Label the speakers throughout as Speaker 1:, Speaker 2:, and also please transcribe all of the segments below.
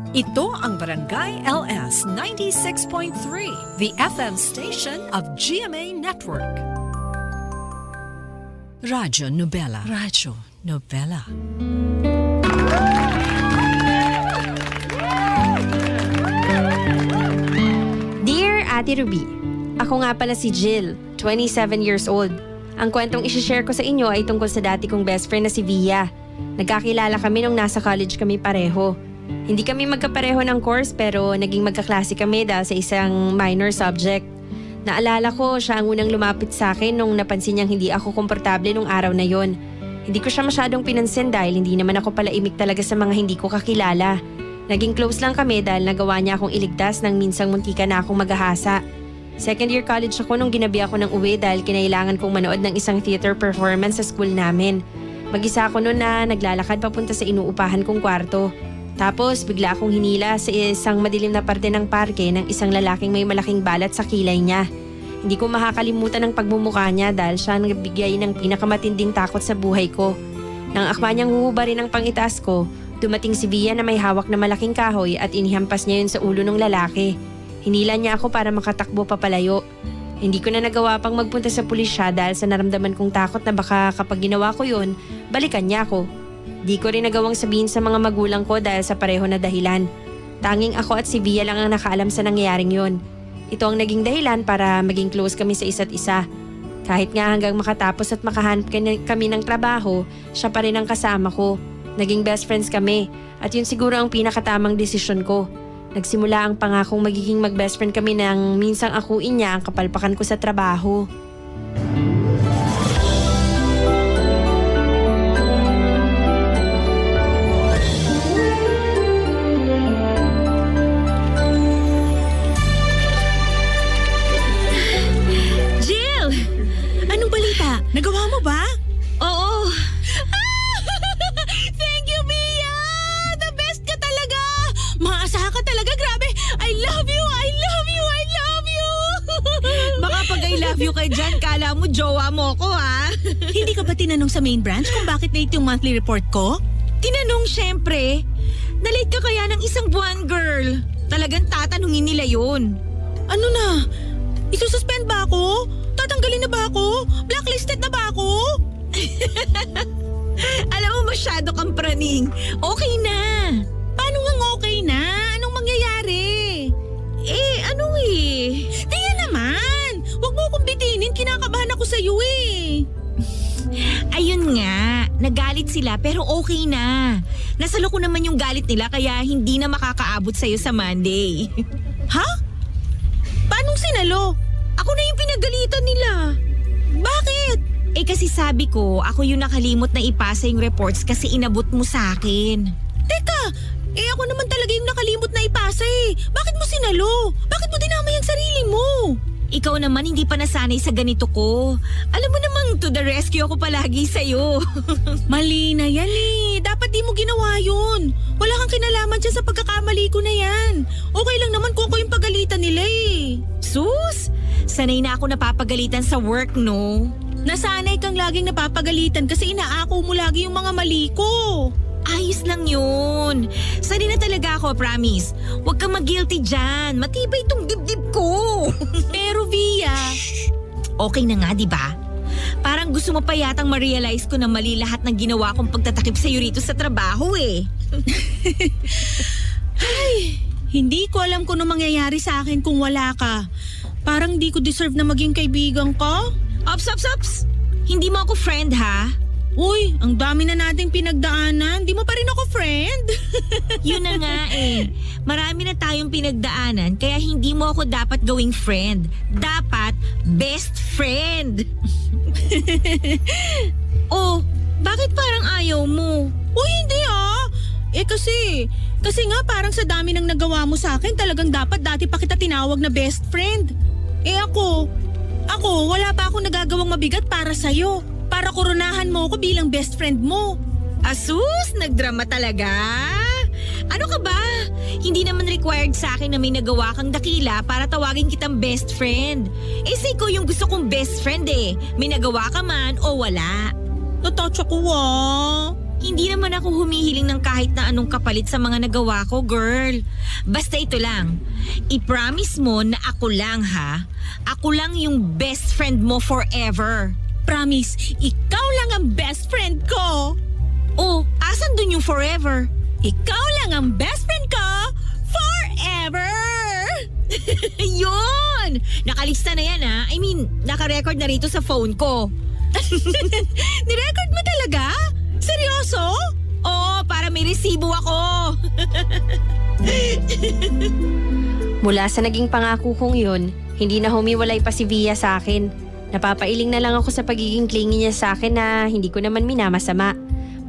Speaker 1: Ito ang Barangay LS 96.3, the FM station of GMA Network. Radyo Nobela. Radyo Nobela.
Speaker 2: Dear Ate Ruby, ako nga pala si Jill, 27 years old. Ang kwentong isishare ko sa inyo ay tungkol sa dati kong best friend na si Via. Nagkakilala kami nung nasa college kami pareho. Hindi kami magkapareho ng course pero naging magkaklase kami dahil sa isang minor subject. Naalala ko siya ang unang lumapit sa akin nung napansin niyang hindi ako komportable nung araw na yon. Hindi ko siya masyadong pinansin dahil hindi naman ako palaimik talaga sa mga hindi ko kakilala. Naging close lang kami dahil nagawa niya akong iligtas nang minsang muntika na akong maghahasa. Second year college ako nung ginabi ako ng uwi dahil kinailangan kong manood ng isang theater performance sa school namin. Mag-isa ako noon na naglalakad papunta sa inuupahan kong kwarto. Tapos bigla akong hinila sa isang madilim na parte ng parke ng isang lalaking may malaking balat sa kilay niya. Hindi ko makakalimutan ang pagmumukha niya dahil siya nagbigay ng pinakamatinding takot sa buhay ko. Nang akma niyang huhubarin ang pangitaas ko, dumating si Via na may hawak na malaking kahoy at inihampas niya yun sa ulo ng lalaki. Hinila niya ako para makatakbo papalayo. Hindi ko na nagawa pang magpunta sa pulisya dahil sa naramdaman kong takot na baka kapag ginawa ko yun, balikan niya ako. Di ko rin nagawang sabihin sa mga magulang ko dahil sa pareho na dahilan. Tanging ako at si Via lang ang nakaalam sa nangyayaring yon. Ito ang naging dahilan para maging close kami sa isa't isa. Kahit nga hanggang makatapos at makahanap kami ng trabaho, siya pa rin ang kasama ko. Naging best friends kami at yun siguro ang pinakatamang desisyon ko. Nagsimula ang pangakong magiging mag-best friend kami nang minsang akuin niya ang kapalpakan ko sa trabaho.
Speaker 3: Nagawa mo ba?
Speaker 4: Oo.
Speaker 3: Thank you, Mia! The best ka talaga! Maasahan ka talaga, grabe! I love you! I love you! I love you!
Speaker 4: Baka pag I love you kay Jan, kala mo jowa mo ko ha?
Speaker 3: Hindi ka ba tinanong sa main branch kung bakit late yung monthly report ko?
Speaker 4: Tinanong syempre. Nalate ka kaya ng isang buwan, girl? Talagang tatanungin nila yun.
Speaker 3: Ano na? Isususpend ba ako? Tatanggalin na ba ako? Blacklisted na ba ako?
Speaker 4: Alam mo, masyado kang praning. Okay na.
Speaker 3: Paano nga okay na? Anong mangyayari? Tingnan naman! Huwag mo akong bitinin, kinakabahan ako sa iyo eh.
Speaker 4: Ayun nga, nagalit sila pero okay na. Nasalo ko naman yung galit nila kaya hindi na makakaabot sa'yo sa Monday.
Speaker 3: Ha? Paanong sinalo?
Speaker 4: Ako na yung pinagalitan nila.
Speaker 3: Bakit?
Speaker 4: Kasi sabi ko, ako yung nakalimot na ipasa yung reports kasi inabot mo sa akin.
Speaker 3: Teka, ako naman talaga yung nakalimot na ipasa eh. Bakit mo sinalo? Bakit mo dinamay ang sarili mo?
Speaker 4: Ikaw naman hindi pa nasanay sa ganito ko. Alam mo namang to the rescue ako palagi sa'yo.
Speaker 3: Mali na yan eh. Dapat di mo ginawa yun. Wala kang kinalaman dyan sa pagkakamali ko na yan. Okay lang naman kung ako yung pagalitan nila eh.
Speaker 4: Sus! Sanay na ako napapagalitan sa work, no?
Speaker 3: Nasanay kang laging napapagalitan kasi inaako mo lagi yung mga mali ko.
Speaker 4: Ayos lang yun. Sanay na talaga ako, promise. Huwag kang mag-guilty dyan. Matibay itong dibdib ko.
Speaker 3: Pero Via...
Speaker 4: Okay na nga, di ba? Parang gusto mo pa yatang ma-realize ko na mali lahat ng ginawa kong pagtatakip sa'yo rito sa trabaho eh.
Speaker 3: Ay, hindi ko alam kung ano mangyayari sa akin kung wala ka. Parang di ko deserve na maging kaibigan ko.
Speaker 4: Ops! Hindi mo ako friend, ha?
Speaker 3: Uy, ang dami na nating pinagdaanan. Di mo pa rin ako friend.
Speaker 4: Yun na nga eh. Marami na tayong pinagdaanan kaya hindi mo ako dapat gawing friend. Dapat best friend. Oh, bakit parang ayaw mo?
Speaker 3: Uy, hindi ah. Kasi nga parang sa dami ng nagawa mo sa akin, talagang dapat dati pa kita tinawag na best friend. Ako, wala pa akong nagagawang mabigat para sa'yo. Para koronahan mo ako bilang best friend mo.
Speaker 4: Asus, nagdrama talaga? Ano ka ba? Hindi naman required sa akin na may nagawa kang dakila para tawagin kitang best friend. Sa ikaw yung gusto kong best friend eh. May nagawa ka man o wala.
Speaker 3: Natouch ako ah.
Speaker 4: Hindi naman ako humihiling ng kahit na anong kapalit sa mga nagawa ko, girl. Basta ito lang. I-promise mo na ako lang, ha? Ako lang yung best friend mo forever.
Speaker 3: Promise, ikaw lang ang best friend ko.
Speaker 4: Oh, asan dun yung forever?
Speaker 3: Ikaw lang ang best friend ko forever.
Speaker 4: Yun! Nakalista na yan, ha? I mean, naka-record na rito sa phone ko.
Speaker 3: Nirecord mo talaga? Seryoso?
Speaker 4: Oo, para may resibo ako.
Speaker 2: Mula sa naging pangako kong yun, hindi na humiwalay pa si Via sa akin. Napapailing na lang ako sa pagiging clingy niya sa akin na hindi ko naman minamasama.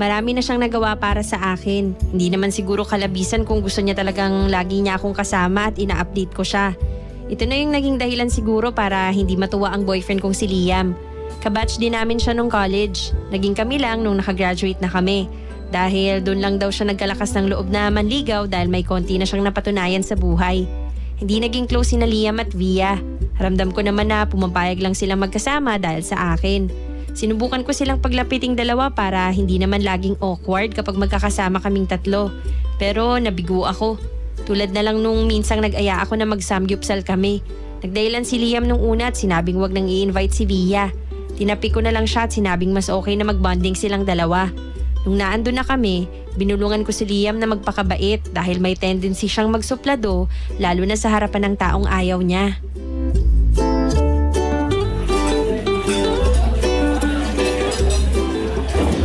Speaker 2: Marami na siyang nagawa para sa akin. Hindi naman siguro kalabisan kung gusto niya talagang lagi niya akong kasama at ina-update ko siya. Ito na yung naging dahilan siguro para hindi matuwa ang boyfriend kong si Liam. Kabatch din namin siya nung college. Naging kami lang nung nakagraduate na kami. Dahil doon lang daw siya nagkalakas ng loob na manligaw dahil may konti na siyang napatunayan sa buhay. Hindi naging close si Liam at Via. Ramdam ko naman na pumapayag lang silang magkasama dahil sa akin. Sinubukan ko silang paglapiting dalawa para hindi naman laging awkward kapag magkakasama kaming tatlo. Pero nabigo ako. Tulad na lang nung minsang nag-aya ako na mag-samgyupsal kami. Nagdahilan si Liam nung una at sinabing wag nang i-invite si Via. Tinapi ko na lang siya at sinabing mas okay na mag-bonding silang dalawa. Nung naandun na kami, binulungan ko si Liam na magpakabait dahil may tendency siyang magsuplado lalo na sa harapan ng taong ayaw niya.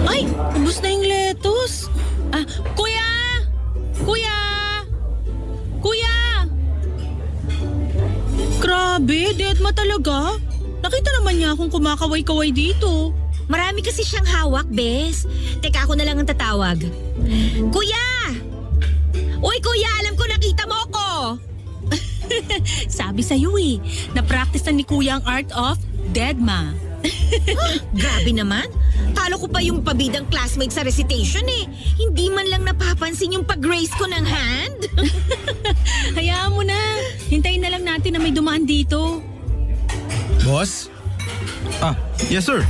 Speaker 3: Ay, ubos na yung lettuce. Kuya! Kuya! Kuya! Grabe, deadma talaga. Nakita naman niya akong kumakaway-kaway dito.
Speaker 4: Marami kasi siyang hawak, bes. Teka, ako na lang ang tatawag. Kuya! Uy, kuya, alam ko nakita mo ko.
Speaker 3: Sabi sa'yo eh, na-practice na ni Kuya ang art of deadma.
Speaker 4: Grabe naman. Talo ko pa yung pabidang classmate sa recitation eh. Hindi man lang napapansin yung pag-raise ko ng hand.
Speaker 3: Hayaan mo na. Hintayin na lang natin na may dumaan dito.
Speaker 5: Boss? Yes sir.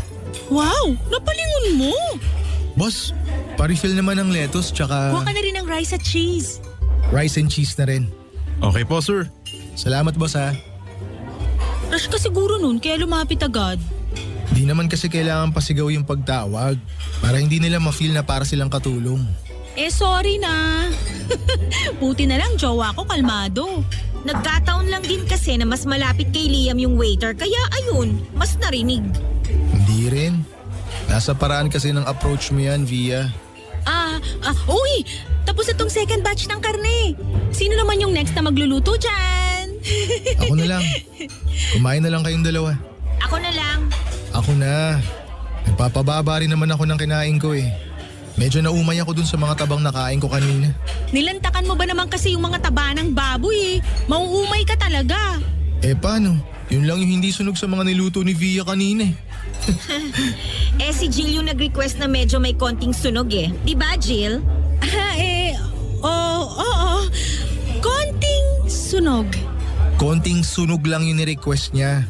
Speaker 3: Wow, napalingon mo.
Speaker 5: Boss, pa-refill naman ng lettuce tsaka
Speaker 3: Kuha ka na rin ng rice at cheese.
Speaker 5: rice and cheese na rin.
Speaker 6: Okay po, sir.
Speaker 5: Salamat boss ha.
Speaker 3: Rush ka siguro nun, kaya lumapit agad.
Speaker 5: Di naman kasi kailangan pasigaw yung pagtawag para hindi nila ma-feel na para silang katulong.
Speaker 3: Sorry na. Buti na lang, jowa ko kalmado.
Speaker 4: Nagkataon lang din kasi na mas malapit kay Liam yung waiter, kaya ayun, mas narinig.
Speaker 5: Hindi rin. Nasa paraan kasi ng approach mo yan, Via.
Speaker 3: Uy! Tapos na tong second batch ng karne. Sino naman yung next na magluluto dyan?
Speaker 5: Ako na lang. Kumain na lang kayong dalawa.
Speaker 4: Ako na lang.
Speaker 5: Ako na. Nagpapababa rin naman ako ng kinain ko eh. Medyo naumay ako dun sa mga tabang nakain ko kanina.
Speaker 3: Nilantakan mo ba naman kasi yung mga taba ng baboy eh? Mauumay ka talaga.
Speaker 5: Paano? Yun lang yung hindi sunog sa mga niluto ni Via kanina eh.
Speaker 4: Si Jill yung nag-request na medyo may konting sunog eh. Diba, Jill?
Speaker 3: Oo. Konting sunog.
Speaker 5: Konting sunog lang yung ni-request niya.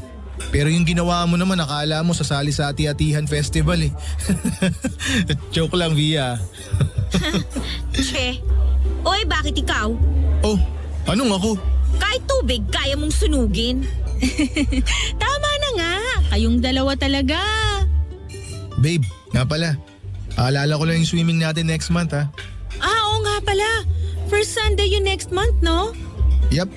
Speaker 5: Pero yung ginawa mo naman, akala mo sasali sa Ati-Atihan Festival eh. Joke lang, Via.
Speaker 4: Che. Oy, bakit ikaw?
Speaker 5: Oh, anong ako?
Speaker 4: Kahit tubig, kaya mong sunugin.
Speaker 3: Tama na nga. Kayong dalawa talaga.
Speaker 5: Babe, nga pala. Aalala ko lang yung swimming natin next month ha.
Speaker 3: Oo nga pala. First Sunday yun next month, no?
Speaker 5: Yup.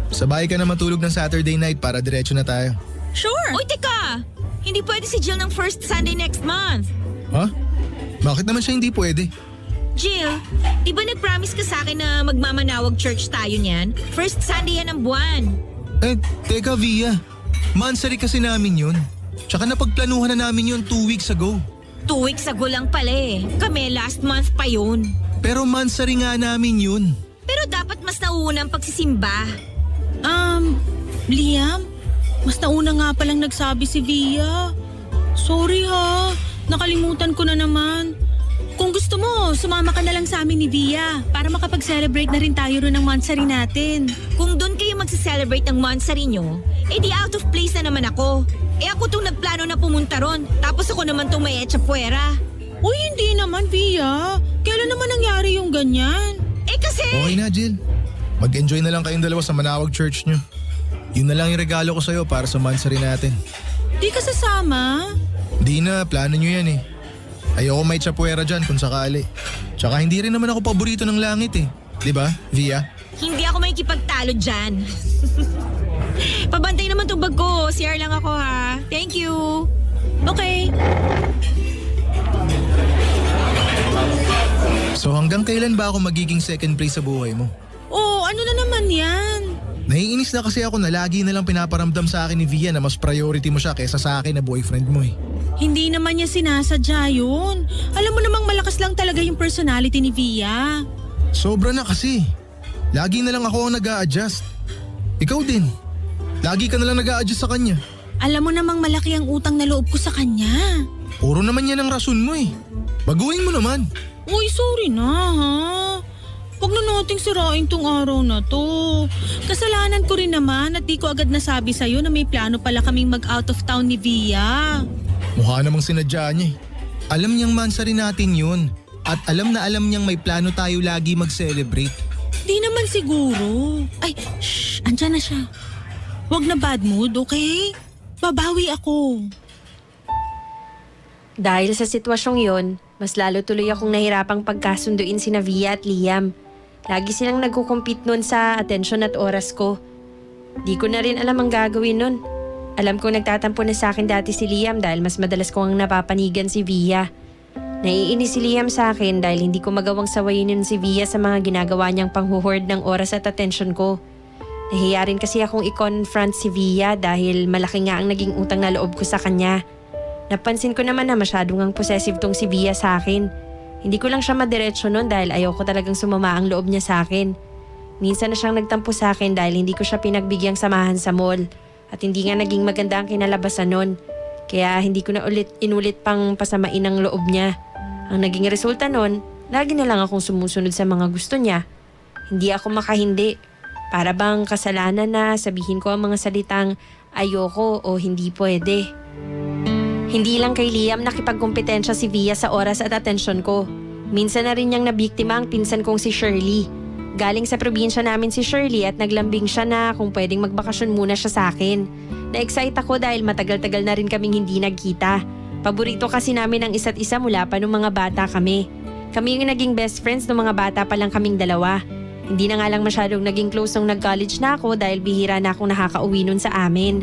Speaker 5: Sabay ka na matulog ng Saturday night para diretso na tayo.
Speaker 3: Sure.
Speaker 4: Uy, teka! Hindi pwede si Jill ng first Sunday next month.
Speaker 5: Ha? Bakit naman siya hindi pwede?
Speaker 4: Jill, di ba nag-promise ka sa akin na magmamanawag church tayo niyan? First Sunday yan ng buwan.
Speaker 5: Teka Via. Mansari kasi namin yun. Tsaka napagplanuhan na namin yun 2 weeks ago.
Speaker 4: 2 weeks ago lang pala eh. Kami last month pa yun.
Speaker 5: Pero mansari nga namin yun.
Speaker 4: Pero dapat mas nauuna ang pagsisimba.
Speaker 3: Liam, mas nauna nga palang nagsabi si Via. Sorry ha, nakalimutan ko na naman. Kung gusto mo, sumama ka na lang sa amin ni Via para makapag-celebrate na rin tayo ron ng mansari natin.
Speaker 4: Kung doon kayo magse-celebrate ng mansari nyo, di out of place na naman ako. Ako tong nagplano na pumunta ron, tapos ako naman tong may etsa puwera.
Speaker 3: Uy, hindi naman, Via. Kailan naman nangyari yung ganyan?
Speaker 4: Eh kasi...
Speaker 5: Okay na, Jill. Mag-enjoy na lang kayong dalawa sa Manawag Church nyo. Yun na lang yung regalo ko sa'yo para sa mansari natin.
Speaker 3: Di ka sasama?
Speaker 5: Di na, plano nyo yan eh. Ayoko may tsapuera dyan kung sakali. Tsaka hindi rin naman ako paborito ng langit eh. Di ba, Via?
Speaker 4: Hindi ako makikipagtalo dyan. Pabantay naman tong bag ko. CR lang ako ha. Thank you.
Speaker 3: Okay.
Speaker 5: So hanggang kailan ba ako magiging second place sa buhay mo?
Speaker 3: Oh, ano na naman yan?
Speaker 5: Naiinis na kasi ako na lagi na lang pinaparamdam sa akin ni Via na mas priority mo siya kaysa sa akin na boyfriend mo eh.
Speaker 3: Hindi naman niya sinasadya yun. Alam mo namang malakas lang talaga yung personality ni Via.
Speaker 5: Sobra na kasi. Lagi na lang ako ang nag-a-adjust. Ikaw din. Lagi ka na lang nag-a-adjust sa kanya.
Speaker 3: Alam mo namang malaki ang utang na loob ko sa kanya.
Speaker 5: Puro naman yan ang rason mo eh. Baguhin mo naman.
Speaker 3: Uy, sorry na ha. Huwag na nating sirain tong araw na to. Kasalanan ko rin naman at di ko agad nasabi sa'yo na may plano pala kaming mag-out of town ni Via.
Speaker 5: Mukha namang sinadya niya eh. Alam niyang mansari natin yun. At alam na alam niyang may plano tayo lagi mag-celebrate.
Speaker 3: Di naman siguro. Ay, shh, andyan na siya. Huwag na bad mood, okay? Babawi ako.
Speaker 2: Dahil sa sitwasyong yon, mas lalo tuloy akong nahirapang pagkasunduin sina Via at Liam. Lagi silang nagkukumpit nun sa atensyon at oras ko. Di ko na rin alam ang gagawin nun. Alam kong nagtatampo na sa akin dati si Liam dahil mas madalas ko ang napapanigan si Via. Naiinis si Liam sa akin dahil hindi ko magawang sawayin nun si Via sa mga ginagawa niyang panghuhord ng oras at atensyon ko. Nahiya rin kasi akong i-confront si Via dahil malaki nga ang naging utang na loob ko sa kanya. Napansin ko naman na masyadong ang possessive tong si Via sa akin. Hindi ko lang siya madiretso nun dahil ayaw ko talagang sumama ang loob niya sa akin. Minsan na siyang nagtampo sa akin dahil hindi ko siya pinagbigyan samahan sa mall. At hindi nga naging maganda ang kinalabasan nun. Kaya hindi ko na inulit pang pasamain ang loob niya. Ang naging resulta nun, lagi na lang akong sumusunod sa mga gusto niya. Hindi ako makahindi. Para bang kasalanan na sabihin ko ang mga salitang ayoko o hindi pwede. Hindi lang kay Liam nakipagkompetensya si Via sa oras at atensyon ko. Minsan na rin niyang nabiktima ang pinsan kong si Shirley. Galing sa probinsya namin si Shirley at naglambing siya na kung pwedeng magbakasyon muna siya sa akin. Na-excite ako dahil matagal-tagal na rin kaming hindi nagkita. Paborito kasi namin ang isa't isa mula pa nung mga bata kami. Kami yung naging best friends nung mga bata pa lang kaming dalawa. Hindi na nga lang masyadong naging close nung nag-college na ako dahil bihira na akong nakakauwi nun sa amin.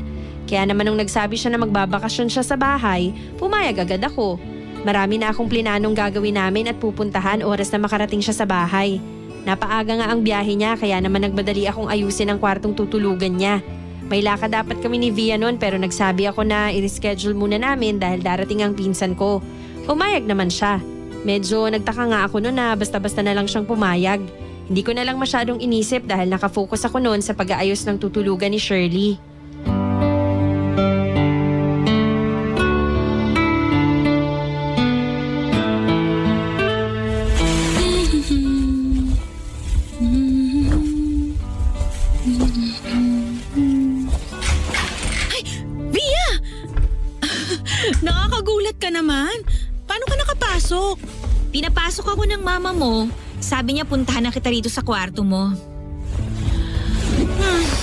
Speaker 2: Kaya naman nung nagsabi siya na magbabakasyon siya sa bahay, pumayag agad ako. Marami na akong plinanong gagawin namin at pupuntahan oras na makarating siya sa bahay. Napaaga nga ang biyahe niya kaya naman nagmadali akong ayusin ang kwartong tutulugan niya. May lakad dapat kami ni Via noon pero nagsabi ako na i-reschedule muna namin dahil darating ang pinsan ko. Pumayag naman siya. Medyo nagtaka nga ako noon na basta-basta na lang siyang pumayag. Hindi ko na lang masyadong inisip dahil nakafocus ako noon sa pag-aayos ng tutulugan ni Shirley.
Speaker 3: Nakakagulat ka naman. Paano ka nakapasok?
Speaker 4: Pinapasok ako ng mama mo. Sabi niya puntahan na kita rito sa kwarto mo.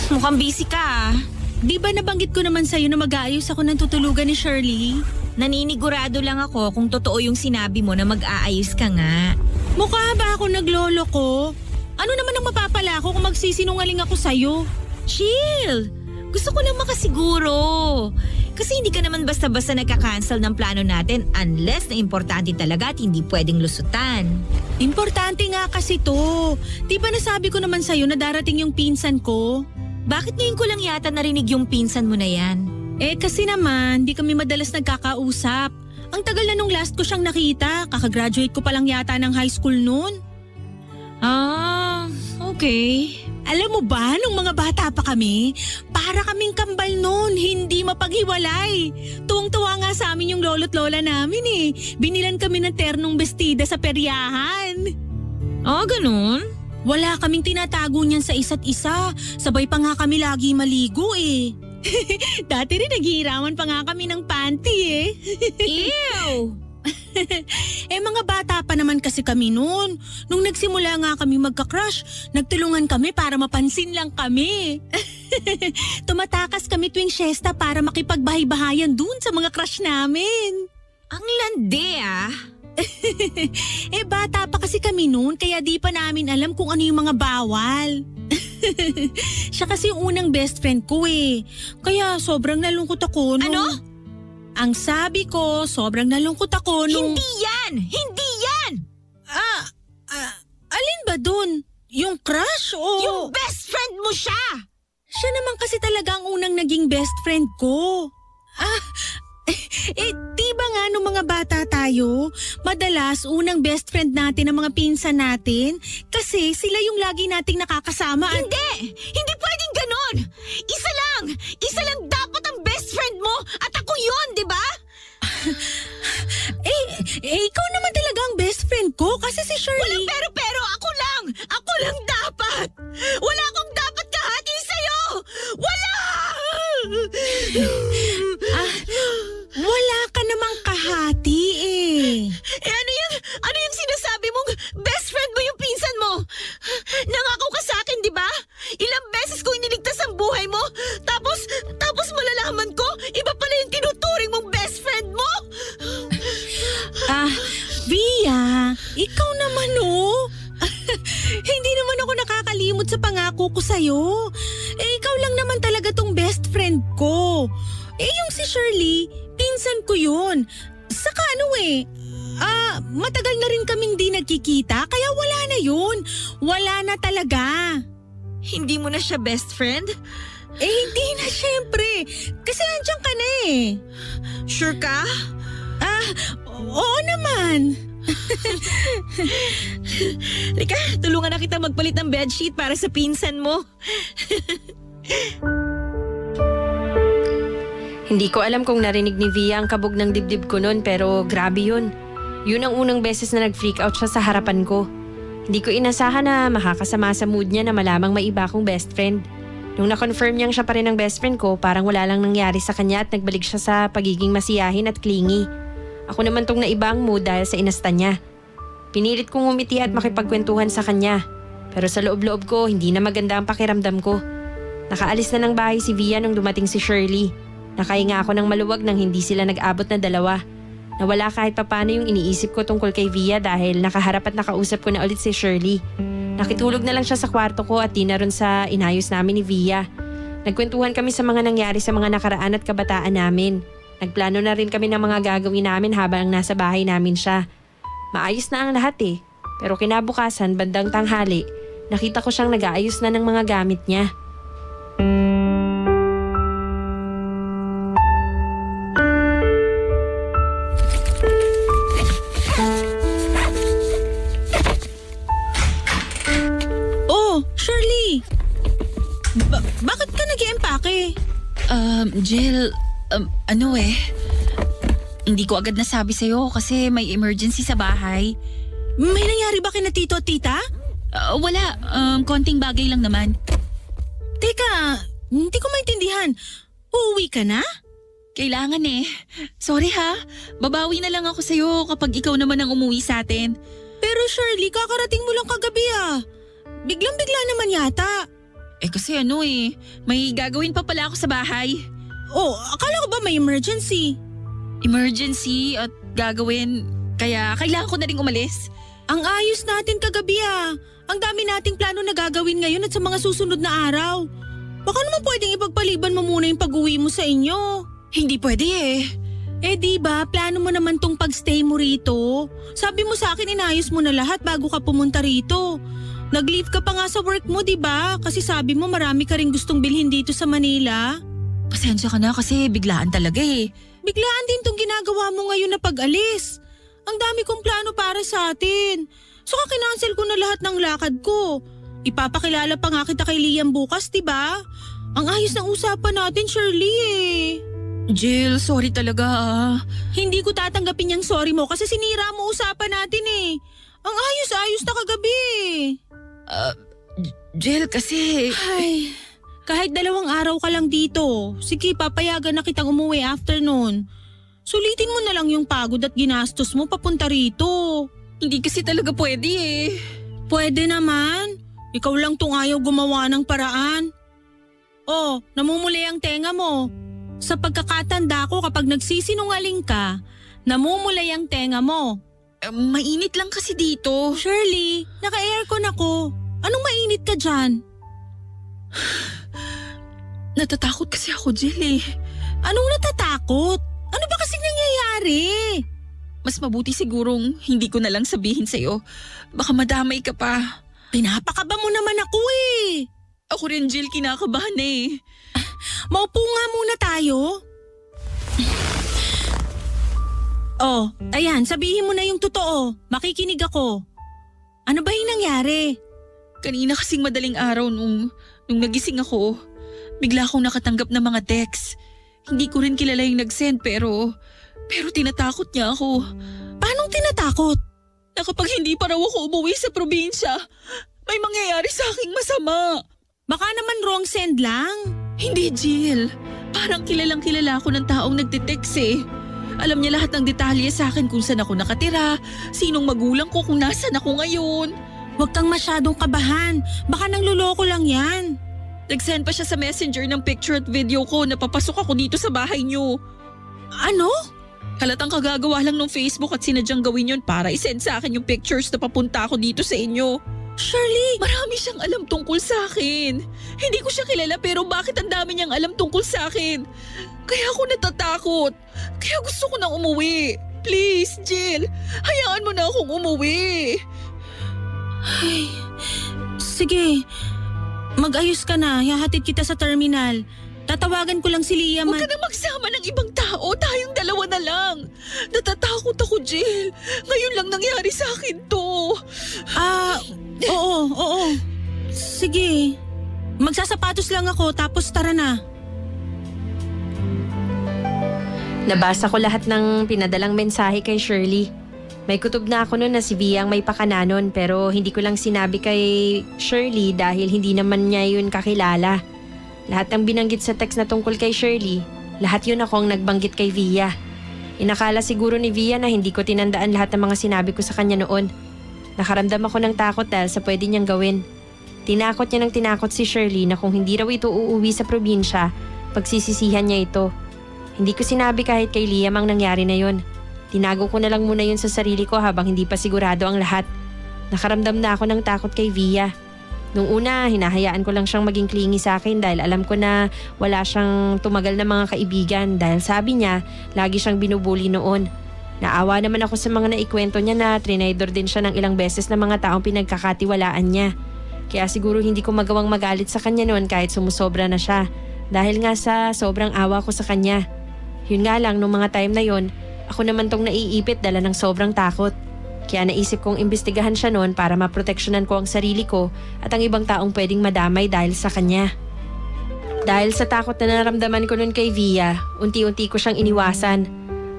Speaker 4: Mukhang busy ka ah.
Speaker 3: Di ba nabanggit ko naman sa'yo na mag-aayos ako ng tutulugan ni Shirley?
Speaker 4: Naninigurado lang ako kung totoo yung sinabi mo na mag-aayos ka nga.
Speaker 3: Mukha ba ako naglolo ko? Ano naman ang mapapala ko kung magsisinungaling ako sa'yo?
Speaker 4: Chill! Gusto ko lang makasiguro. Kasi hindi ka naman basta-basta nagka-cancel ng plano natin unless na importante talaga at hindi pwedeng lusutan.
Speaker 3: Importante nga kasi to. Di ba nasabi ko naman sa'yo na darating yung pinsan ko?
Speaker 4: Bakit ngayon ko lang yata narinig yung pinsan mo na yan?
Speaker 3: Eh kasi naman, di kami madalas nagkakausap. Ang tagal na nung last ko siyang nakita. Kakagraduate ko pa lang yata ng high school noon.
Speaker 4: Ah, okay.
Speaker 3: Alam mo ba, nung mga bata pa kami, para kaming kambal noon, hindi mapaghiwalay. Tuwang-tuwa nga sa amin yung lolo't lola namin eh. Binilan kami ng ternong bestida sa peryahan.
Speaker 4: Ah, ganun?
Speaker 3: Wala kaming tinatago niyan sa isa't isa. Sabay pa nga kami lagi maligo eh. Dati rin naghihiraman pa nga kami ng panty eh.
Speaker 4: Ew!
Speaker 3: Mga bata pa naman kasi kami noon. Nung nagsimula nga kami magka-crush, nagtulungan kami para mapansin lang kami. Tumatakas kami tuwing siesta para makipagbahay-bahayan dun sa mga crush namin.
Speaker 4: Ang landi ah.
Speaker 3: Bata pa kasi kami noon kaya di pa namin alam kung ano yung mga bawal. Siya kasi yung unang best friend ko eh. Kaya sobrang nalungkot ako nung...
Speaker 4: Ano?
Speaker 3: Ang sabi ko, sobrang nalungkot ako nung...
Speaker 4: Hindi yan! Hindi yan!
Speaker 3: Alin ba dun? Yung crush o...
Speaker 4: Yung best friend mo siya!
Speaker 3: Siya naman kasi talaga ang unang naging best friend ko. Di ba nga nung mga bata tayo, madalas unang best friend natin ang mga pinsan natin kasi sila yung lagi nating nakakasama at...
Speaker 4: Hindi! Hindi pwedeng ganon! Isa lang! Isa lang dapat ang best friend mo at ako yun, di ba?
Speaker 3: Ikaw naman talaga ang best friend ko kasi si Shirley...
Speaker 4: Walang pero ako lang! Ako lang dapat! Wala akong dapat kahati sa'yo! Wala!
Speaker 3: Wala ka namang kahati eh.
Speaker 4: Ano yung sinasabi mong best friend mo yung pinsan mo? Nangako ka sa akin, di ba? Ilang beses ko iniligtas ang buhay mo, tapos malalaman ko, iba pala yung tinuturing mong best friend mo?
Speaker 3: Via, ikaw naman oh. Hindi naman ako nakakalimot sa pangako ko sa'yo. Ikaw lang naman talaga tong best friend ko. Yung si Shirley, pinsan ko yun. Saka matagal na rin kaming di nagkikita, kaya wala na yun. Wala na talaga.
Speaker 4: Hindi mo na siya best friend?
Speaker 3: Hindi na syempre. Kasi nandiyan ka na eh.
Speaker 4: Sure ka?
Speaker 3: Oo naman.
Speaker 4: Rika, tulungan na kita magpalit ng bedsheet para sa pinsan mo.
Speaker 2: Hindi ko alam kung narinig ni Via ang kabog ng dibdib ko noon pero grabe yun. Yun ang unang beses na nag-freak out siya sa harapan ko. Hindi ko inasahan na makakasama sa mood niya na malamang may iba akong best friend. Nung na-confirm niyang siya pa rin ang best friend ko, parang wala lang nangyari sa kanya at nagbalik siya sa pagiging masiyahin at clingy. Ako naman tong naiba ang mood dahil sa inasta niya. Pinilit kong umiti at makipagkwentuhan sa kanya. Pero sa loob-loob ko, hindi na maganda ang pakiramdam ko. Nakaalis na ng bahay si Via nung dumating si Shirley. Nakahinga ako ng maluwag nang hindi sila nag-abot na dalawa. Nawala kahit papano yung iniisip ko tungkol kay Via dahil nakaharap at nakausap ko na ulit si Shirley. Nakitulog na lang siya sa kwarto ko at di na ron sa inayos namin ni Via. Nagkwentuhan kami sa mga nangyari sa mga nakaraan at kabataan namin. Nagplano na rin kami ng mga gagawin namin habang nasa bahay namin siya. Maayos na ang lahat eh. Pero kinabukasan, bandang tanghali, nakita ko siyang nag-aayos na ng mga gamit niya.
Speaker 3: Oh, Shirley! Bakit ka nag-iempake?
Speaker 6: Jill, hindi ko agad nasabi sa'yo kasi may emergency sa bahay.
Speaker 3: May nangyari ba kina tito at tita?
Speaker 6: Wala, konting bagay lang naman.
Speaker 3: Teka, hindi ko maintindihan. Uuwi ka na?
Speaker 6: Kailangan eh. Sorry ha, babawi na lang ako sa'yo kapag ikaw naman ang umuwi sa atin.
Speaker 3: Pero Shirley, kakarating mo lang kagabi ah. Biglang-bigla naman yata.
Speaker 6: Kasi may gagawin pa pala ako sa bahay.
Speaker 3: Oh, akala ko ba may emergency?
Speaker 6: Emergency at gagawin, kaya kailangan ko na rin umalis.
Speaker 3: Ang ayos natin kagabi ah. Ang dami nating plano na gagawin ngayon at sa mga susunod na araw. Baka naman pwedeng ipagpaliban mo muna yung pag-uwi mo sa inyo.
Speaker 6: Hindi pwede eh.
Speaker 3: Di ba, plano mo naman tong pag-stay mo rito. Sabi mo sa akin inayos mo na lahat bago ka pumunta rito. Nag-leave ka pa nga sa work mo, di ba? Kasi sabi mo marami ka rin gustong bilhin dito sa Manila.
Speaker 6: Pasensya ka na kasi biglaan talaga eh.
Speaker 3: Biglaan din tong ginagawa mo ngayon na pag-alis. Ang dami kong plano para sa atin. So kincancel ko na lahat ng lakad ko. Ipapakilala pa nga kita kay Liam bukas, di ba? Ang ayos ng usapan natin, Shirley eh.
Speaker 6: Jill, sorry talaga ah.
Speaker 3: Hindi ko tatanggapin yung sorry mo kasi sinira mo usapan natin eh. Ang ayos-ayos na kagabi eh.
Speaker 6: Jill, kasi...
Speaker 3: Ay, kahit 2 araw ka lang dito. Sige, papayagan na kitang umuwi after noon. Sulitin mo na lang yung pagod at ginastos mo papunta rito.
Speaker 6: Hindi kasi talaga pwede eh.
Speaker 3: Pwede naman. Ikaw lang tong ayaw gumawa ng paraan. Oh, namumuli ang tenga mo. Sa pagkakatanda ko kapag nagsisinungaling ka, namumulay ang tenga mo.
Speaker 6: Mainit lang kasi dito.
Speaker 3: Shirley, naka-aircon ako. Anong mainit ka dyan?
Speaker 6: Natatakot kasi ako, Jill eh.
Speaker 3: Anong natatakot? Ano ba kasing nangyayari?
Speaker 6: Mas mabuti sigurong hindi ko na lang sabihin sa'yo. Baka madamay ka pa.
Speaker 3: Pinapakaba mo naman ako eh.
Speaker 6: Ako rin, Jill, kinakabahan na eh.
Speaker 3: Maupo nga muna tayo. Oh, ayan, sabihin mo na yung totoo. Makikinig ako. Ano ba yung nangyari?
Speaker 6: Kanina kasing madaling araw nung nagising ako, bigla akong nakatanggap ng mga text. Hindi ko rin kilala yung nag-send pero tinatakot niya ako.
Speaker 3: Paanong tinatakot?
Speaker 6: Na kapag hindi pa raw ako umuwi sa probinsya, may mangyayari sa aking masama.
Speaker 3: Baka naman wrong send lang.
Speaker 6: Hindi, Jill. Parang kilalang kilala ako ng taong nagtitext eh. Alam niya lahat ng detalye sa akin kung saan ako nakatira, sinong magulang ko, kung nasan ako ngayon.
Speaker 3: Huwag kang masyadong kabahan. Baka nang luloko lang yan.
Speaker 6: Nag-send pa siya sa messenger ng picture at video ko na papasok ako dito sa bahay niyo.
Speaker 3: Ano?
Speaker 6: Halatang kagagawa lang ng Facebook at sinadyang gawin yun para isend sa akin yung pictures na papunta ako dito sa inyo.
Speaker 3: Shirley!
Speaker 6: Marami siyang alam tungkol sa akin. Hindi ko siya kilala pero bakit ang dami niyang alam tungkol sa akin? Kaya ako natatakot. Kaya gusto ko nang umuwi. Please, Jill. Hayaan mo na akong umuwi.
Speaker 3: Ay, sige. Mag-ayos ka na. Hahatid kita sa terminal. Tatawagan ko lang si Liam.
Speaker 6: Huwag ka na magsama ng ibang tao. Tayong dalawa na lang. Natatakot ako, Jill. Ngayon lang nangyari sa akin to.
Speaker 3: Oo. Sige. Magsasapatos lang ako tapos tara na.
Speaker 2: Nabasa ko lahat ng pinadalang mensahe kay Shirley. May kutob na ako noon na si Via ang may pakananon pero hindi ko lang sinabi kay Shirley dahil hindi naman niya yun kakilala. Lahat ng binanggit sa text na tungkol kay Shirley, lahat yun ako ang nagbanggit kay Via. Inakala siguro ni Via na hindi ko tinandaan lahat ng mga sinabi ko sa kanya noon. Nakaramdam ako ng takot dahil sa pwede niyang gawin. Tinakot niya ng tinakot si Shirley na kung hindi raw ito uuwi sa probinsya, pagsisisihan niya ito. Hindi ko sinabi kahit kay Liam ang nangyari na yun. Tinago ko na lang muna yun sa sarili ko habang hindi pa sigurado ang lahat. Nakaramdam na ako ng takot kay Via. Nung una, hinahayaan ko lang siyang maging clingy sa akin dahil alam ko na wala siyang tumagal na mga kaibigan dahil sabi niya, lagi siyang binubuli noon. Naawa naman ako sa mga naikwento niya na trinaydor din siya ng ilang beses na mga taong pinagkakatiwalaan niya. Kaya siguro hindi ko magawang magalit sa kanya noon kahit sumusobra na siya dahil nga sa sobrang awa ko sa kanya. Yun nga lang, nung mga time na yon, ako naman tong naiipit dala ng sobrang takot. Kaya naisip kong imbestigahan siya noon para maproteksyonan ko ang sarili ko at ang ibang taong pwedeng madamay dahil sa kanya. Dahil sa takot na naramdaman ko noon kay Via, unti-unti ko siyang iniwasan.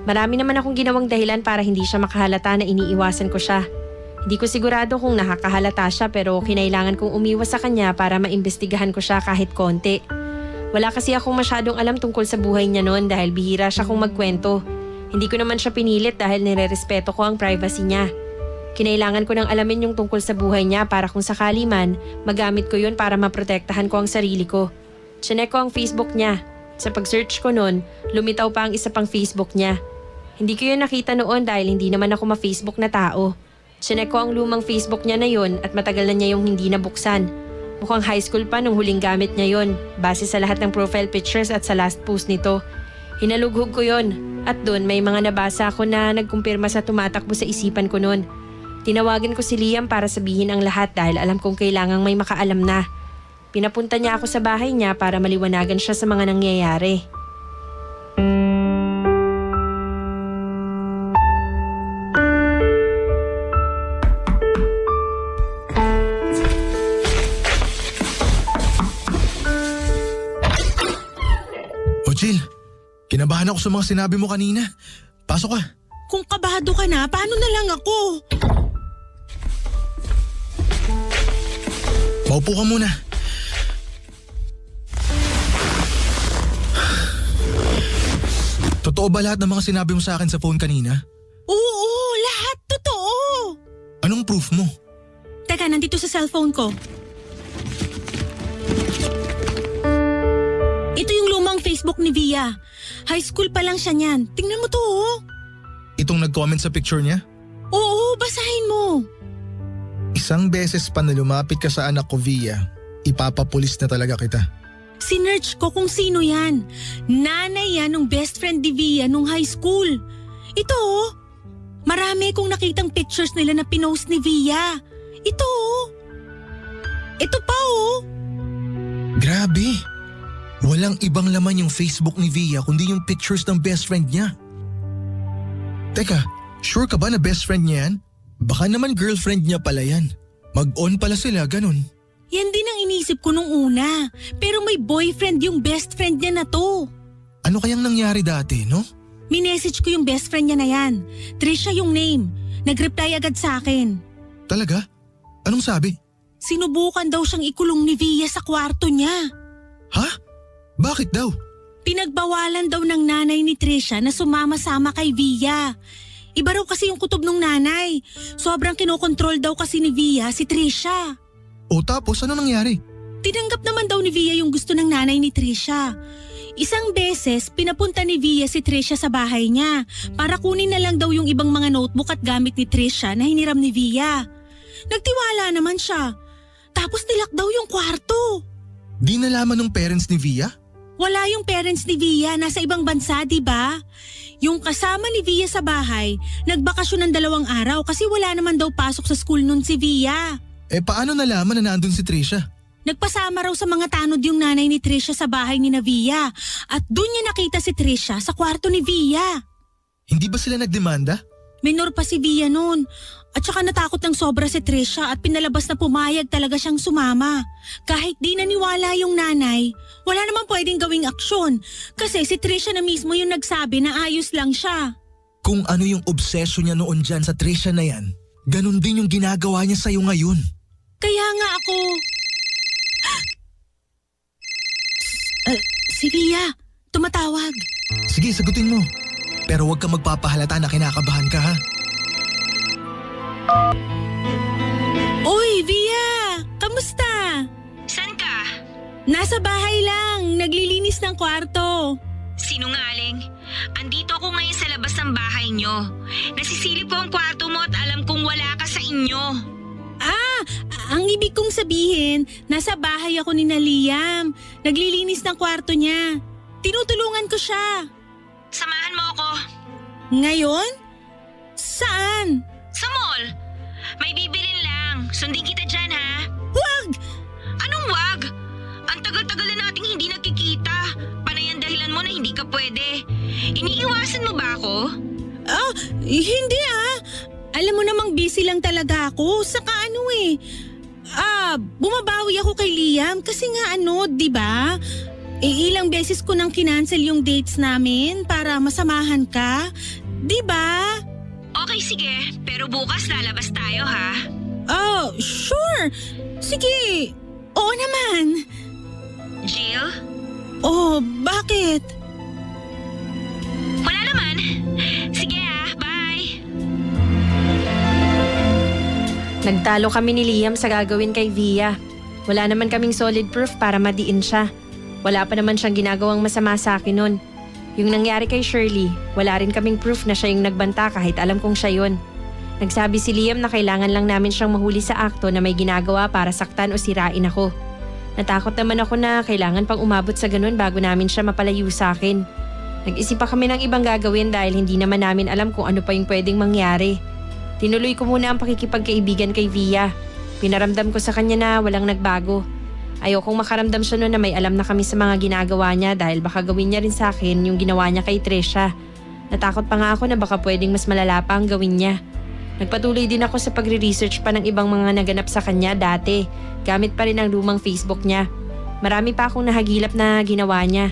Speaker 2: Marami naman akong ginawang dahilan para hindi siya makahalata na iniiwasan ko siya. Hindi ko sigurado kung nakakahalata siya pero kinailangan kong umiwas sa kanya para maimbestigahan ko siya kahit konti. Wala kasi akong masyadong alam tungkol sa buhay niya noon dahil bihira siya kung magkwento. Hindi ko naman siya pinilit dahil nirerespeto ko ang privacy niya. Kinailangan ko nang alamin yung tungkol sa buhay niya para kung sakali man, magamit ko yun para maprotektahan ko ang sarili ko. Chinek ko ang Facebook niya. Sa pag-search ko noon, lumitaw pa ang isa pang Facebook niya. Hindi ko yun nakita noon dahil hindi naman ako ma-Facebook na tao. Chinek ko ang lumang Facebook niya na yun at matagal na niya yung hindi nabuksan. Mukhang high school pa nung huling gamit niya yun, base sa lahat ng profile pictures at sa last post nito. Hinalughog ko yun. At doon may mga nabasa ako na nagkumpirma sa tumatakbo sa isipan ko noon. Tinawagan ko si Liam para sabihin ang lahat dahil alam kong kailangang may makaalam na. Pinapunta niya ako sa bahay niya para maliwanagan siya sa mga nangyayari.
Speaker 5: O Jill, kinabahan ako sa mga sinabi mo kanina. Pasok ka.
Speaker 3: Kung kabado ka na, paano na lang ako?
Speaker 5: Maupo ka muna. Totoo Totoo ba lahat ng mga sinabi mo sa akin sa phone kanina?
Speaker 3: Oo, lahat totoo.
Speaker 5: Anong proof mo?
Speaker 3: Teka, nandito sa cellphone ko. Ito yung lumang Facebook ni Via. High school pa lang siya niyan. Tingnan mo to, oh.
Speaker 5: Itong nag-comment sa picture niya?
Speaker 3: Oo, basahin mo.
Speaker 5: Isang beses pa na lumapit ka sa anak ko, Via, ipapapulis na talaga kita.
Speaker 3: Sinearch ko kung sino yan. Nanay yan ng best friend ni Via nung high school. Ito, oh. Marami kong nakitang pictures nila na pinost ni Via. Ito, oh. Ito pa, oh.
Speaker 5: Grabe. Walang ibang laman yung Facebook ni Via kundi yung pictures ng best friend niya. Teka, sure ka ba na best friend niya yan? Baka naman girlfriend niya pala yan. Mag-on pala sila, ganun.
Speaker 3: Yan din ang inisip ko nung una. Pero may boyfriend yung best friend niya na to.
Speaker 5: Ano kayang nangyari dati, no?
Speaker 3: Minessage ko yung best friend niya na yan. Trisha yung name. Nag-reply agad sa akin.
Speaker 5: Talaga? Anong sabi?
Speaker 3: Sinubukan daw siyang ikulong ni Via sa kwarto niya.
Speaker 5: Ha? Bakit daw?
Speaker 3: Pinagbawalan daw ng nanay ni Trisha na sumama-sama kay Via. Iba raw kasi yung kutob ng nanay. Sobrang kinokontrol daw kasi ni Via si Trisha.
Speaker 5: O tapos ano nangyari?
Speaker 3: Tinanggap naman daw ni Via yung gusto ng nanay ni Trisha. Isang beses, pinapunta ni Via si Trisha sa bahay niya para kunin na lang daw yung ibang mga notebook at gamit ni Trisha na hiniram ni Via. Nagtiwala naman siya. Tapos nilak daw yung kwarto.
Speaker 5: Di nalaman ng parents ni Via?
Speaker 3: Wala yung parents ni Via, nasa ibang bansa, di ba? Yung kasama ni Via sa bahay, nagbakasyon ng 2 araw kasi wala naman daw pasok sa school nun si Via.
Speaker 5: Eh paano nalaman na nandun si Trisha?
Speaker 3: Nagpasama raw sa mga tanod yung nanay ni Trisha sa bahay ni na Via at dun niya nakita si Trisha sa kwarto ni Via.
Speaker 5: Hindi ba sila nagdemanda?
Speaker 3: Minor pa si Via nun. At saka natakot ng sobra si Trisha at pinalabas na pumayag talaga siyang sumama. Kahit di naniwala yung nanay, wala namang pwedeng gawing aksyon kasi si Trisha na mismo yung nagsabi na ayos lang siya.
Speaker 5: Kung ano yung obsession niya noon dyan sa Trisha na yan, ganun din yung ginagawa niya sa'yo ngayon.
Speaker 3: Kaya nga ako... si Via, tumatawag.
Speaker 5: Sige, sagutin mo. Pero huwag ka magpapahalata na kinakabahan ka, ha?
Speaker 3: Uy, Via! Kamusta?
Speaker 4: San ka?
Speaker 3: Nasa bahay lang, naglilinis ng kwarto.
Speaker 4: Sinungaling. Andito ako ngayon sa labas ng bahay nyo. Nasisilip ko ang kwarto mo at alam kong wala ka sa inyo.
Speaker 3: Ang ibig kong sabihin, nasa bahay ako ni na Liam. Naglilinis ng kwarto niya. Tinutulungan ko siya.
Speaker 4: Samahan mo ako.
Speaker 3: Ngayon? Saan?
Speaker 4: Sa mall. May bibilin lang. Sundin kita dyan, ha?
Speaker 3: Wag!
Speaker 4: Anong wag? Ang tagal-tagal na nating hindi nagkikita. Panay ang dahilan mo na hindi ka pwede. Iniiwasan mo ba ako?
Speaker 3: Hindi Alam mo namang busy lang talaga ako. Saka bumabawi ako kay Liam kasi nga di ba? Ilang beses ko nang kinancel yung dates namin para masamahan ka. Di ba?
Speaker 4: Okay, sige. Pero bukas lalabas tayo, ha?
Speaker 3: Oh, sure. Sige. Oo naman.
Speaker 4: Jill?
Speaker 3: Oh, bakit?
Speaker 4: Wala naman. Sige, bye.
Speaker 2: Nagtalo kami ni Liam sa gagawin kay Via. Wala naman kaming solid proof para madiin siya. Wala pa naman siyang ginagawang masama sa akin nun. Yung nangyari kay Shirley, wala rin kaming proof na siya yung nagbanta kahit alam kong siya yun. Nagsabi si Liam na kailangan lang namin siyang mahuli sa akto na may ginagawa para saktan o sirain ako. Natakot naman ako na kailangan pang umabot sa ganun bago namin siya mapalayo sa akin. Nag-isip pa kami ng ibang gagawin dahil hindi naman namin alam kung ano pa yung pwedeng mangyari. Tinuloy ko muna ang pakikipagkaibigan kay Via. Pinaramdam ko sa kanya na walang nagbago. Ayokong makaramdam siya noon na may alam na kami sa mga ginagawa niya dahil baka gawin niya rin sa akin yung ginawa niya kay Trisha. Natakot pa nga ako na baka pwedeng mas malala pa ang gawin niya. Nagpatuloy din ako sa pagre-research pa ng ibang mga naganap sa kanya dati. Gamit pa rin ang lumang Facebook niya. Marami pa akong nahagilap na ginawa niya.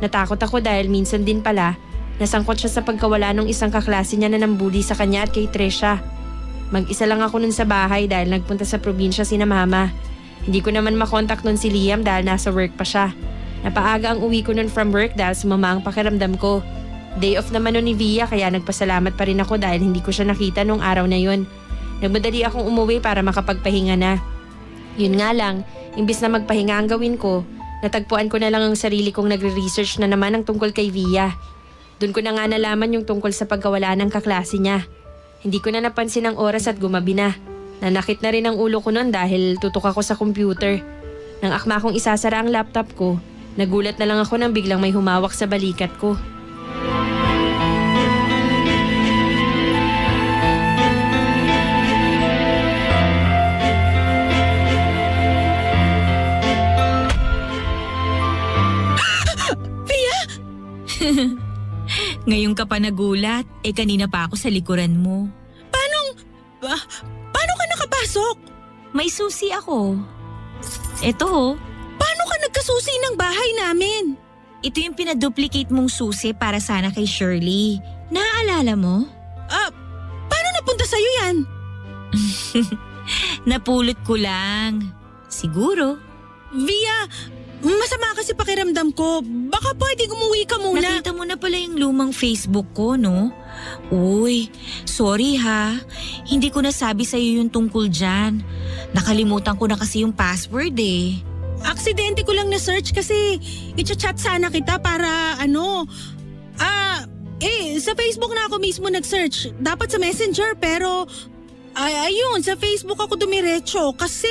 Speaker 2: Natakot ako dahil minsan din pala nasangkot siya sa pagkawala ng isang kaklase niya na nambuli sa kanya at kay Trisha. Mag-isa lang ako nun sa bahay dahil nagpunta sa probinsya sina mama. Hindi ko naman makontak nun si Liam dahil nasa work pa siya. Napaaga ang uwi ko nun from work dahil sumama ang pakiramdam ko. Day off naman nun ni Via kaya nagpasalamat pa rin ako dahil hindi ko siya nakita nung araw na yun. Nagmadali akong umuwi para makapagpahinga na. Yun nga lang, imbis na magpahinga ang gawin ko, natagpuan ko na lang ang sarili kong nagre-research na naman ang tungkol kay Via. Doon ko na nga nalaman yung tungkol sa pagkawala ng kaklase niya. Hindi ko na napansin ang oras at gumabi na. Nanakit na rin ang ulo ko noon dahil tutok ako sa computer. Nang akma kong isasara ang laptop ko, nagulat na lang ako nang biglang may humawak sa balikat ko.
Speaker 4: Ngayon ka pa nagulat, kanina pa ako sa likuran mo.
Speaker 3: Paano ka nakapasok?
Speaker 4: May susi ako. Eto,
Speaker 3: Paano ka nagkasusi ng bahay namin?
Speaker 4: ito yung pinaduplicate mong susi para sana kay Shirley. Naaalala mo?
Speaker 3: Paano napunta sa'yo yan?
Speaker 4: Napulot ko lang. Siguro.
Speaker 3: Via, masama kasi pakiramdam ko. Baka pwedeng umuwi ka muna.
Speaker 4: Nakita mo na pala yung lumang Facebook ko, no? Uy, sorry ha. Hindi ko nasabi sa'yo yung tungkol dyan. Nakalimutan ko na kasi yung password eh.
Speaker 3: Aksidente ko lang na-search kasi i-chat sana kita para sa Facebook na ako mismo nag-search. Dapat sa Messenger pero ayun, sa Facebook ako dumiretso kasi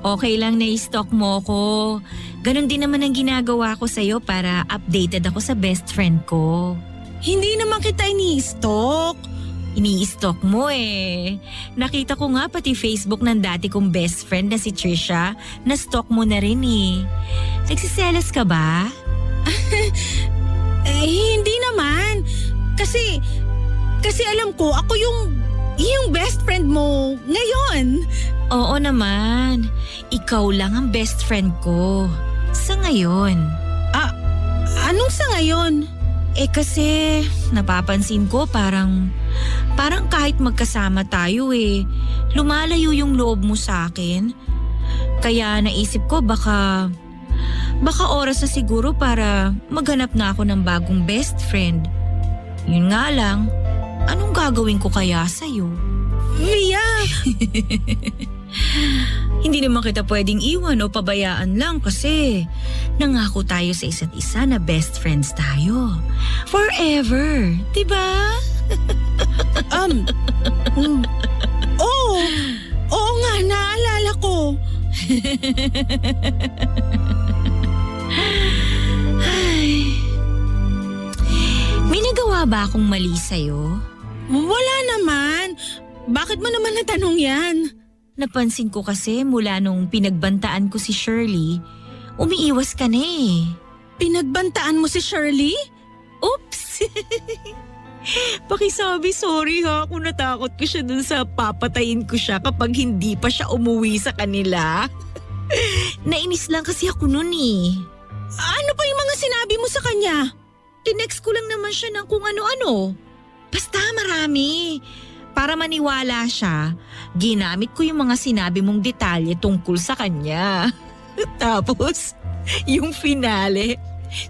Speaker 4: Okay lang na i-stalk mo ko. Ganon din naman ang ginagawa ko sa'yo para updated ako sa best friend ko.
Speaker 3: hindi naman kita ini-stalk.
Speaker 4: Ini-stalk mo eh. Nakita ko nga pati Facebook ng dati kong best friend na si Trisha, na-stalk mo na rin eh. Nagsiselos ka ba?
Speaker 3: Hindi naman. Kasi alam ko, ako yung best friend mo ngayon.
Speaker 4: Oo naman. Ikaw lang ang best friend ko. Sa ngayon.
Speaker 3: Anong sa ngayon?
Speaker 4: Kasi napapansin ko parang kahit magkasama tayo lumalayo yung loob mo sa akin. Kaya naisip ko baka oras na siguro para maghanap na ako ng bagong best friend. Yun nga lang, anong gagawin ko kaya sa'yo?
Speaker 3: Via!
Speaker 4: Hindi naman kita pwedeng iwan o pabayaan lang kasi nangako tayo sa isa't isa na best friends tayo. Forever, diba?
Speaker 3: Oo nga, naalala ko.
Speaker 4: Ay. May nagawa ba akong mali sa'yo?
Speaker 3: Wala naman. Bakit mo naman natanong yan?
Speaker 4: Napansin ko kasi mula nung pinagbantaan ko si Shirley, umiiwas ka na eh.
Speaker 3: Pinagbantaan mo si Shirley?
Speaker 4: Oops! Pakisabi sorry ha kung natakot ko siya dun sa papatayin ko siya kapag hindi pa siya umuwi sa kanila. Nainis lang kasi ako nun eh.
Speaker 3: Ano pa yung mga sinabi mo sa kanya?
Speaker 4: Tinext ko lang naman siya ng kung ano-ano. Basta marami. Para maniwala siya, ginamit ko yung mga sinabi mong detalye tungkol sa kanya. Tapos, yung finale,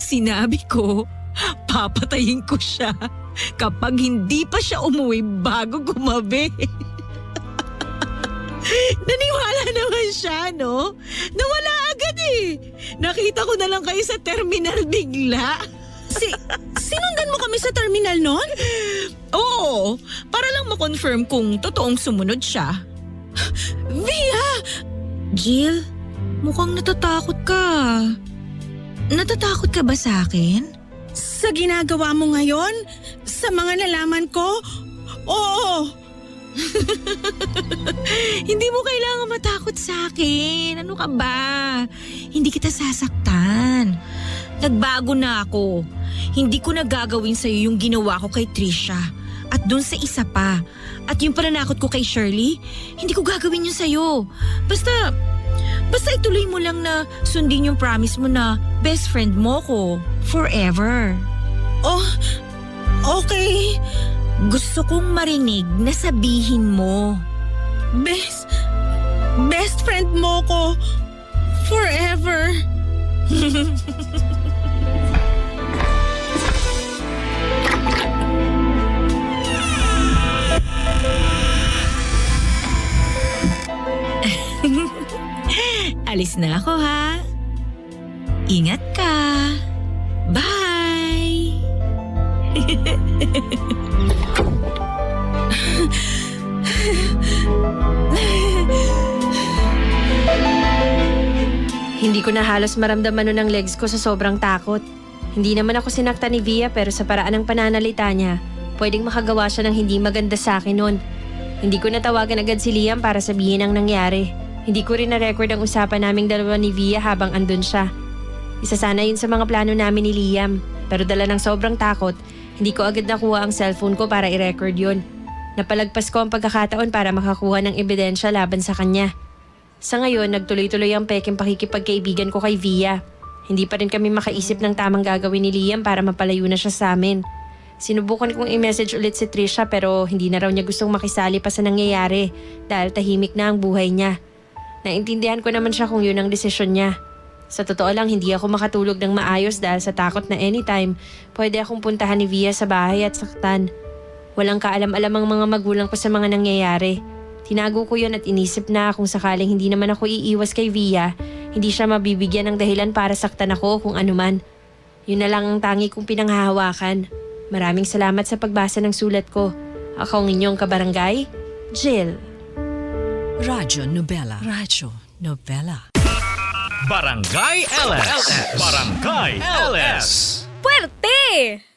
Speaker 4: sinabi ko, papatayin ko siya kapag hindi pa siya umuwi bago gumabi. Naniwala naman siya, no? Nawala agad eh. Nakita ko na lang kayo sa terminal bigla.
Speaker 3: Sinundan mo kami sa terminal nun?
Speaker 4: Oo, para lang ma-confirm kung totoong sumunod siya.
Speaker 3: Via!
Speaker 4: Jill, mukhang natatakot ka. Natatakot ka ba sa akin?
Speaker 3: Sa ginagawa mo ngayon? Sa mga nalaman ko? Oo!
Speaker 4: Hindi mo kailangan matakot sa akin. Ano ka ba? Hindi kita sasaktan. Nagbago na ako. Hindi ko na gagawin sa'yo yung ginawa ko kay Trisha. At dun sa isa pa. At yung pananakot ko kay Shirley, hindi ko gagawin yun sa'yo. Basta ituloy mo lang na sundin yung promise mo na best friend mo ko. Forever.
Speaker 3: Oh, okay.
Speaker 4: Gusto kong marinig na sabihin mo.
Speaker 3: Best friend mo ko. Forever.
Speaker 4: Aalis na ako ha. Ingat ka. Bye!
Speaker 2: Hindi ko na halos maramdaman nun ang legs ko sa sobrang takot. Hindi naman ako sinakta ni Via pero sa paraan ng pananalita niya, pwedeng makagawa siya ng hindi maganda sa akin nun. Hindi ko natawagan agad si Liam para sabihin ang nangyari. Hindi ko rin na-record ang usapan naming dalawa ni Via habang andun siya. Isa sana yun sa mga plano namin ni Liam. Pero dala ng sobrang takot, hindi ko agad nakuha ang cellphone ko para i-record yun. Napalagpas ko ang pagkakataon para makakuha ng ebidensya laban sa kanya. Sa ngayon, nagtuloy-tuloy ang peking pakikipagkaibigan ko kay Via. Hindi pa rin kami makaisip ng tamang gagawin ni Liam para mapalayo na siya sa amin. Sinubukan kong i-message ulit si Trisha pero hindi na raw niya gustong makisali pa sa nangyayari dahil tahimik na ang buhay niya. Naintindihan ko naman siya kung yun ang desisyon niya. Sa totoo lang, hindi ako makatulog ng maayos dahil sa takot na anytime pwede akong puntahan ni Via sa bahay at saktan. Walang kaalam-alam ang mga magulang ko sa mga nangyayari. Tinago ko yun at inisip na kung sakaling hindi naman ako iiwas kay Via, hindi siya mabibigyan ng dahilan para saktan ako kung anuman. Yun na lang ang tangi kong pinanghahawakan. Maraming salamat sa pagbasa ng sulat ko. Ako ang inyong kabarangay, Jill.
Speaker 1: Radyo Nobela. Radyo Nobela.
Speaker 7: Barangay LS. Barangay LS.
Speaker 8: Puwerte!